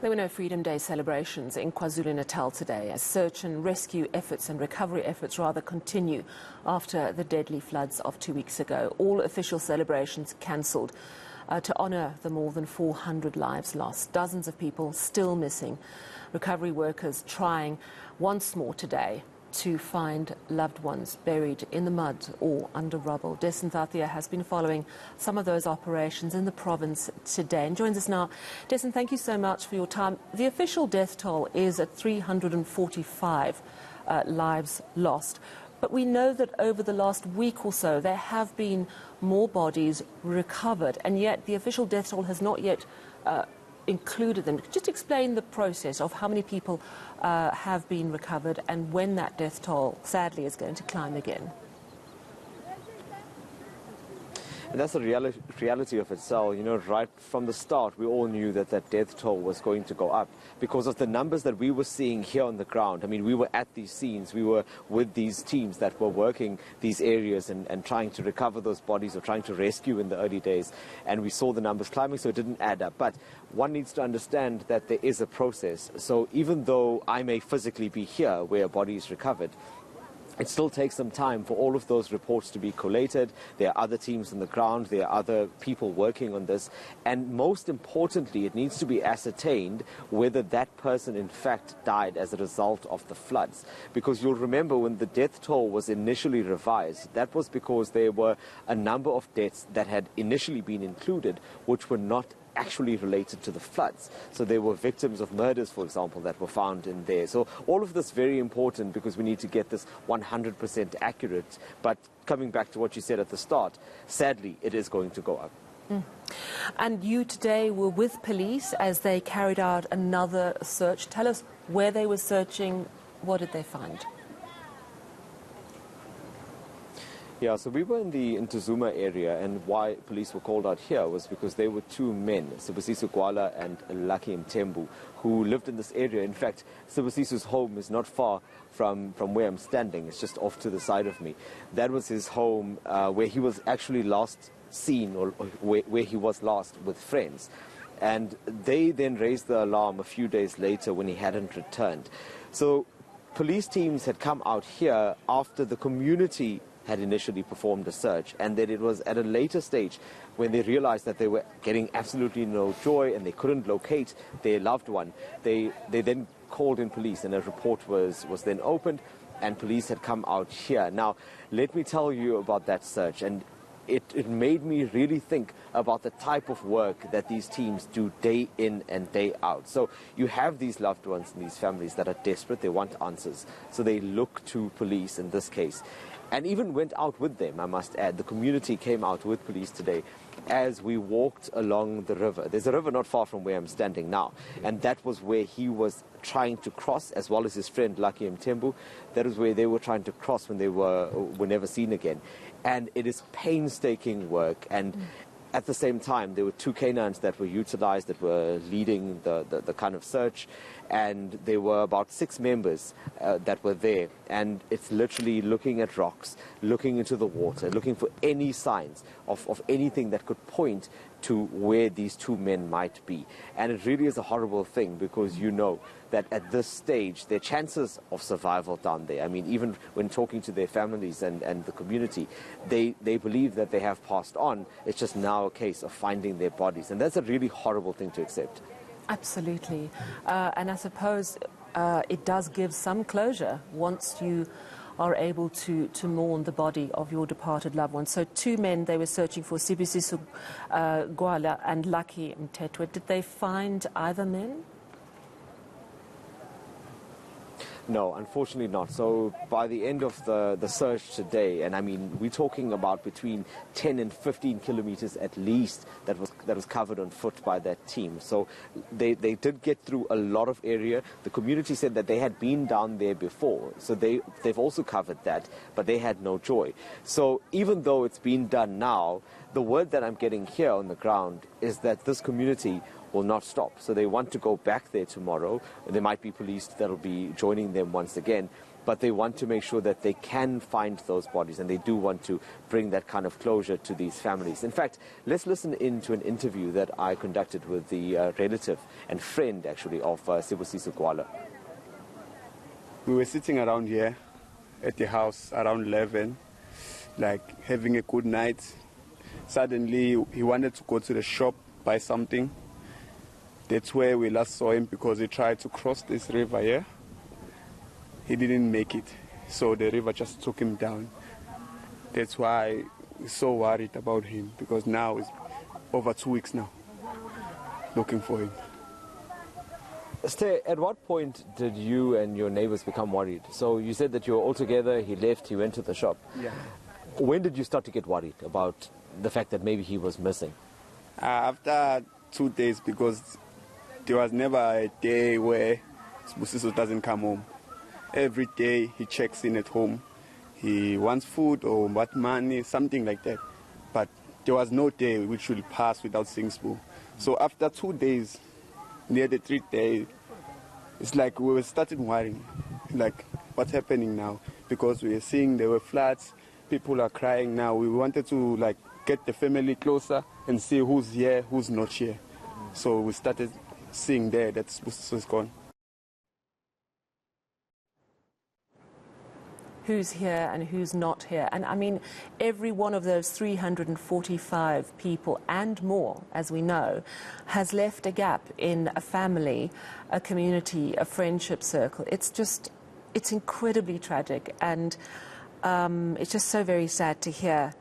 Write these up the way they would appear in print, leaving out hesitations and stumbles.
There were no Freedom Day celebrations in KwaZulu-Natal today as search and rescue efforts and recovery efforts rather continue after the deadly floods of 2 weeks ago. All official celebrations cancelled to honour the more than 400 lives lost. Dozens of people still missing. Recovery workers trying once more today to find loved ones buried in the mud or under rubble. Dasen Thathiah has been following some of those operations in the province today and joins us now. Dasen, thank you so much for your time. The official death toll is at 345 lives lost. But we know that over the last week or so there have been more bodies recovered, and yet the official death toll has not yet included them. Just explain the process of how many people have been recovered and when that death toll, sadly, is going to climb again. And that's the reality of it. So, you know, right from the start, we all knew that that death toll was going to go up because of the numbers that we were seeing here on the ground. I mean, we were at these scenes, we were with these teams that were working these areas and trying to recover those bodies or trying to rescue in the early days. And we saw the numbers climbing, so it didn't add up. But one needs to understand that there is a process. So even though I may physically be here where a body is recovered, it still takes some time for all of those reports to be collated. There are other teams on the ground, there are other people working on this, and most importantly, it needs to be ascertained whether that person in fact died as a result of the floods. Because you'll remember when the death toll was initially revised, that was because there were a number of deaths that had initially been included which were not actually related to the floods. So there were victims of murders, for example, that were found in there. So all of this very important because we need to get this 100% accurate. But coming back to what you said at the start, sadly, it is going to go up. And you today were with police as they carried out another search. Tell us where they were searching, what did they find? Yeah, so we were in the Ntuzuma area, and why police were called out here was because there were two men, Sibusiso Gwala and Lucky Mthembu, who lived in this area. In fact, Sibusisu's home is not far from where I'm standing. It's just off to the side of me. That was his home where he was actually last seen, or where he was last with friends. And they then raised the alarm a few days later when he hadn't returned. So police teams had come out here after the community had initially performed a search, and then it was at a later stage when they realized that they were getting absolutely no joy and they couldn't locate their loved one. They then called in police, and a report was then opened, and police had come out here. Now, let me tell you about that search, and it made me really think about the type of work that these teams do day in and day out. So you have these loved ones and these families that are desperate, they want answers. So they look to police in this case, and even went out with them, I must add. The community came out with police today as we walked along the river. There's a river not far from where I'm standing now, and that was where he was trying to cross, as well as his friend Lucky Mthembu. That was where they were trying to cross when they were never seen again. And it is painstaking work, and at the same time, there were two canines that were utilized that were leading the kind of search, and there were about 6 members that were there. And it's literally looking at rocks, looking into the water, looking for any signs of anything that could point to where these two men might be. And it really is a horrible thing because you know that at this stage, their chances of survival down there, I mean, even when talking to their families and the community, they believe that they have passed on. It's just now a case of finding their bodies. And that's a really horrible thing to accept. Absolutely. And I suppose it does give some closure once you are able to mourn the body of your departed loved one. So 2 men they were searching for, Sibusiso Gwala and Lucky Mthembu. Did they find either men? No, unfortunately not. So by the end of the search today, and I mean, we're talking about between 10 and 15 kilometers at least that was covered on foot by that team. So they did get through a lot of area. The community said that they had been down there before, so they've also covered that, but they had no joy. So even though it's been done now, the word that I'm getting here on the ground is that this community will not stop. So they want to go back there tomorrow. There might be police that will be joining them once again. but they want to make sure that they can find those bodies, and they do want to bring that kind of closure to these families. In fact, let's listen in to an interview that I conducted with the relative and friend, actually, of Sibusiso Gwala. We were sitting around here at the house around 11, like having a good night. Suddenly, he wanted to go to the shop, buy something. That's where we last saw him, because he tried to cross this river here. He didn't make it, so the river just took him down. That's why we're so worried about him, because now it's over 2 weeks now, looking for him. Ste, at what point did you and your neighbors become worried? So you said that you were all together, he left, he went to the shop. Yeah. When did you start to get worried about the fact that maybe he was missing? After 2 days, because there was never a day where Sibusiso doesn't come home. Every day he checks in at home. He wants food or what money, something like that. But there was no day which will pass without seeing Sibu. So after 2 days, near the 3rd day, it's like we were starting worrying, like what's happening now? Because we were seeing there were floods, people are crying now. We wanted to like get the family closer and see who's here, who's not here. So we started seeing there that Sibusiso is gone. Who's here and who's not here. And I mean, every one of those 345 people and more, as we know, has left a gap in a family, a community, a friendship circle. It's incredibly tragic, and it's just so very sad to hear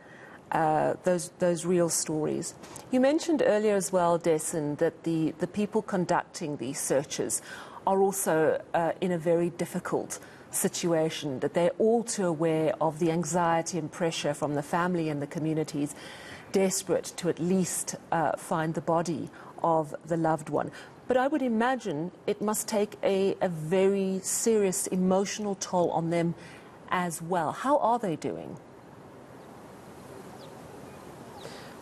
those real stories. You mentioned earlier as well, Dasen, that the people conducting these searches are also in a very difficult situation, that they're all too aware of the anxiety and pressure from the family and the communities, desperate to at least find the body of the loved one. But I would imagine it must take a very serious emotional toll on them as well. How are they doing?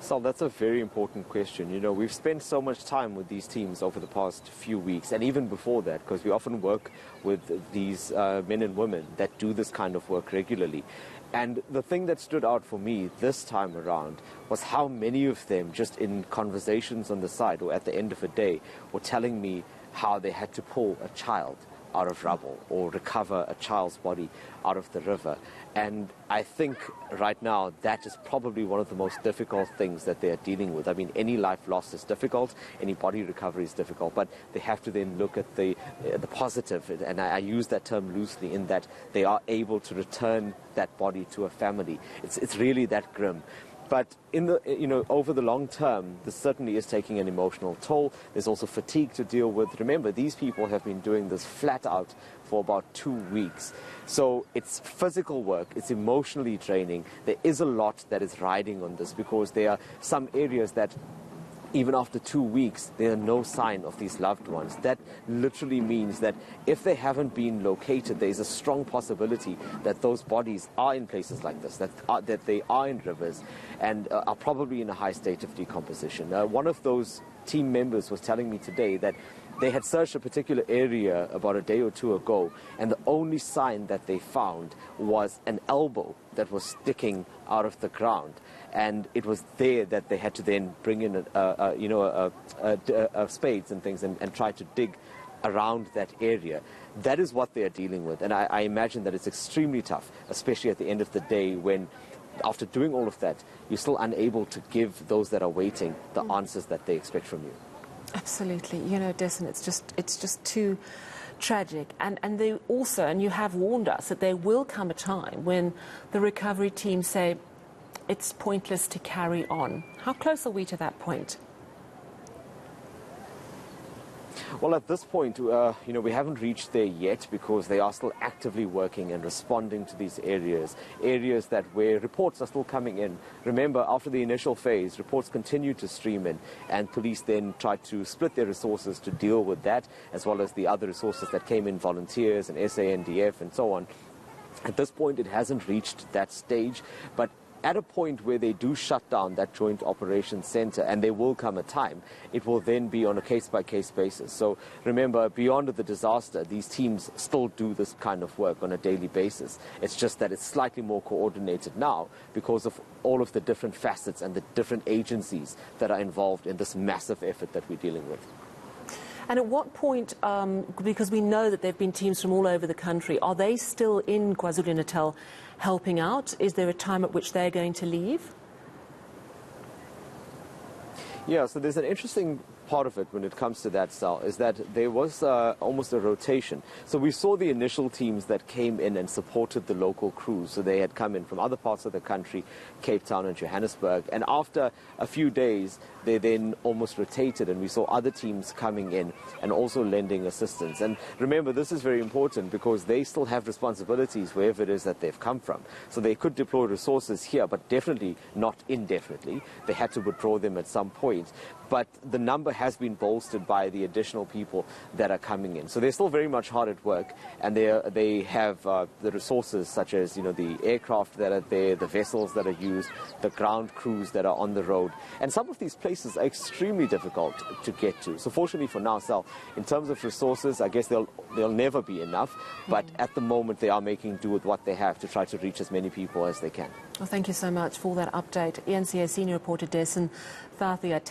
Sal, that's a very important question. You know, we've spent so much time with these teams over the past few weeks, and even before that, because we often work with these men and women that do this kind of work regularly. And the thing that stood out for me this time around was how many of them, just in conversations on the side or at the end of a day, were telling me how they had to pull a child out of rubble or recover a child's body out of the river. And I think right now that is probably one of the most difficult things that they are dealing with. I mean, any life loss is difficult, any body recovery is difficult, but they have to then look at the positive, and I use that term loosely, in that they are able to return that body to a family. It's really that grim. But over the long term, this certainly is taking an emotional toll. There's also fatigue to deal with. Remember, these people have been doing this flat out for about 2 weeks. So it's physical work, it's emotionally draining. There is a lot that is riding on this, because there are some areas that even after 2 weeks, there are no sign of these loved ones. That literally means that if they haven't been located, there is a strong possibility that those bodies are in places like this, that they are in rivers and are probably in a high state of decomposition. One of those team members was telling me today that they had searched a particular area about a day or two ago, and the only sign that they found was an elbow that was sticking out of the ground. And it was there that they had to then bring in spades and things and try to dig around that area. That is what they are dealing with. And I imagine that it's extremely tough, especially at the end of the day, when after doing all of that, you're still unable to give those that are waiting the answers that they expect from you. Absolutely. You know, Dasen, it's just too tragic. And they also, and you have warned us, that there will come a time when the recovery team say it's pointless to carry on. How close are we to that point? Well, at this point, we haven't reached there yet, because they are still actively working and responding to these areas where reports are still coming in. Remember, after the initial phase, reports continue to stream in, and police then try to split their resources to deal with that, as well as the other resources that came in, volunteers and SANDF and so on. At this point, it hasn't reached that stage, but at a point where they do shut down that joint operations center, and there will come a time, it will then be on a case-by-case basis. So remember, beyond the disaster, these teams still do this kind of work on a daily basis. It's just that it's slightly more coordinated now because of all of the different facets and the different agencies that are involved in this massive effort that we're dealing with. And at what point, because we know that there have been teams from all over the country, are they still in KwaZulu-Natal helping out? Is there a time at which they're going to leave? Yeah, so there's an interesting part of it when it comes to that, Sal, is that there was almost a rotation. So we saw the initial teams that came in and supported the local crews. So they had come in from other parts of the country, Cape Town and Johannesburg. And after a few days, they then almost rotated, and we saw other teams coming in and also lending assistance. And remember, this is very important because they still have responsibilities wherever it is that they've come from. So they could deploy resources here, but definitely not indefinitely. They had to withdraw them at some point. But the number has been bolstered by the additional people that are coming in. So they're still very much hard at work, and they have the resources such as, the aircraft that are there, the vessels that are used, the ground crews that are on the road. And some of these places are extremely difficult to get to. So fortunately for now, Sal, in terms of resources, I guess they'll never be enough. But at the moment, they are making do with what they have to try to reach as many people as they can. Well, thank you so much for that update. eNCA senior reporter Dasen Thathiah.